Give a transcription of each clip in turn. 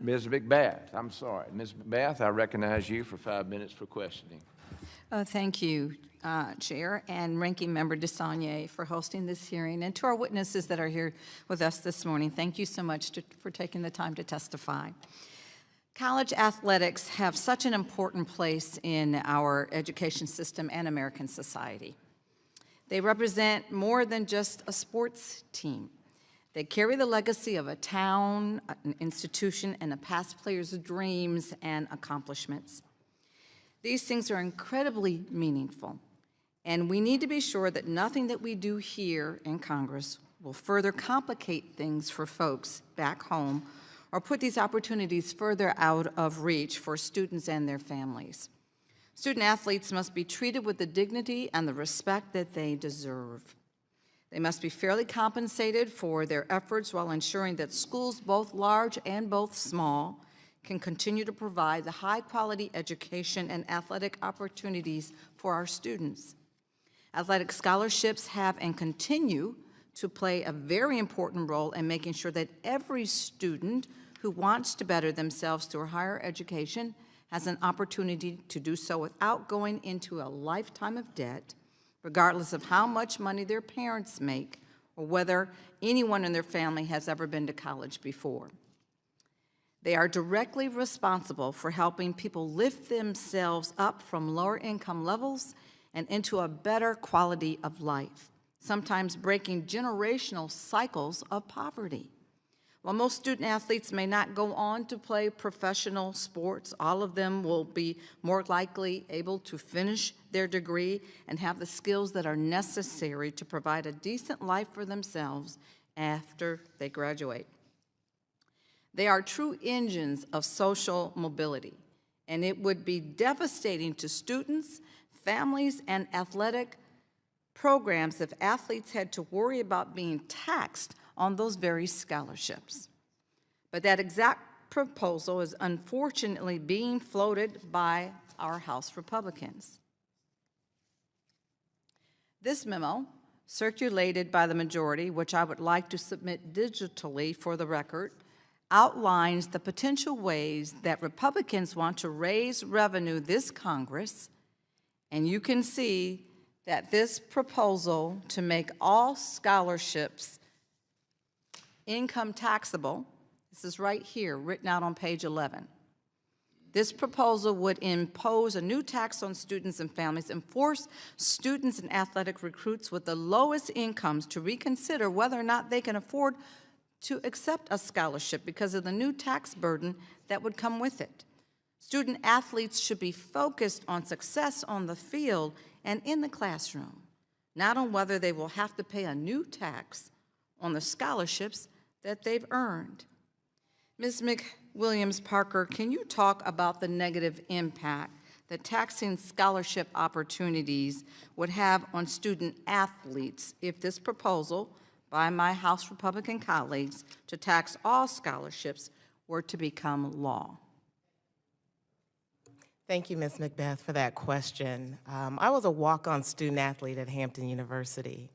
Ms. McBath, I'm sorry. Ms. McBath, I recognize you for 5 minutes for questioning. Thank you, Chair and Ranking Member DeSaulnier, for hosting this hearing, and to our witnesses that are here with us this morning. Thank you so much for taking the time to testify. College athletics have such an important place in our education system and American society. They represent more than just a sports team. They carry the legacy of a town, an institution, and a past player's dreams and accomplishments. These things are incredibly meaningful, and we need to be sure that nothing that we do here in Congress will further complicate things for folks back home or put these opportunities further out of reach for students and their families. Student athletes must be treated with the dignity and the respect that they deserve. They must be fairly compensated for their efforts while ensuring that schools, both large and both small, can continue to provide the high-quality education and athletic opportunities for our students. Athletic scholarships have and continue to play a very important role in making sure that every student who wants to better themselves through higher education has an opportunity to do so without going into a lifetime of debt, regardless of how much money their parents make or whether anyone in their family has ever been to college before. They are directly responsible for helping people lift themselves up from lower income levels and into a better quality of life, sometimes breaking generational cycles of poverty. While most student athletes may not go on to play professional sports, all of them will be more likely able to finish their degree and have the skills that are necessary to provide a decent life for themselves after they graduate. They are true engines of social mobility, and it would be devastating to students, families, and athletic programs if athletes had to worry about being taxed on those very scholarships. But that exact proposal is unfortunately being floated by our House Republicans. This memo, circulated by the majority, which I would like to submit digitally for the record, outlines the potential ways that Republicans want to raise revenue this Congress, and you can see that this proposal to make all scholarships income taxable, this is right here, written out on page 11. This proposal would impose a new tax on students and families and force students and athletic recruits with the lowest incomes to reconsider whether or not they can afford to accept a scholarship because of the new tax burden that would come with it. Student athletes should be focused on success on the field and in the classroom, not on whether they will have to pay a new tax on the scholarships that they've earned. Ms. McWilliams-Parker, can you talk about the negative impact that taxing scholarship opportunities would have on student athletes if this proposal by my House Republican colleagues to tax all scholarships were to become law? Thank you, Ms. McBath, for that question. I was a walk-on student athlete at Hampton University.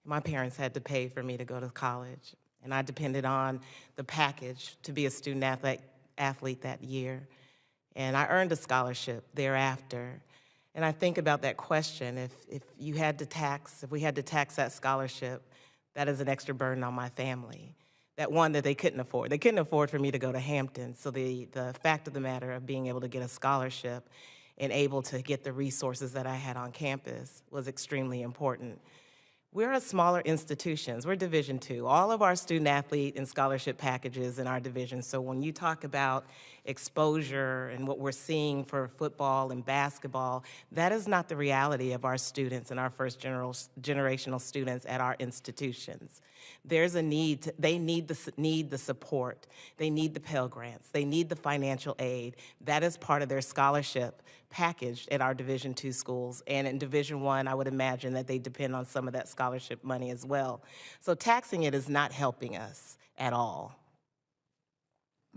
My parents had to pay for me to go to college, and I depended on the package to be a student athlete that year. And I earned a scholarship thereafter. And I think about that question, if we had to tax that scholarship, that is an extra burden on my family. That one that they couldn't afford. They couldn't afford for me to go to Hampton, so the fact of the matter of being able to get a scholarship and able to get the resources that I had on campus was extremely important. We're a smaller institutions. We're Division II. All of our student athlete and scholarship packages in our division. So when you talk about exposure and what we're seeing for football and basketball, that is not the reality of our students and our first generational students at our institutions. There's a need, they need the support. They need the Pell Grants. They need the financial aid. That is part of their scholarship package at our Division II schools. And in Division I, I would imagine that they depend on some of that scholarship money as well. So taxing it is not helping us at all.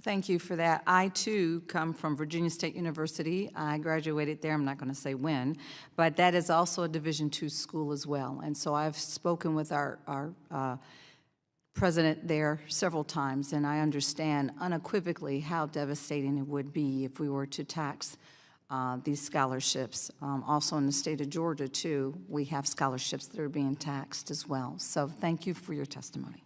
Thank you for that. I, too, come from Virginia State University. I graduated there. I'm not going to say when, but that is also a Division II school as well. And so I've spoken with our president there several times, and I understand unequivocally how devastating it would be if we were to tax these scholarships. Also in the state of Georgia, too, we have scholarships that are being taxed as well. So thank you for your testimony.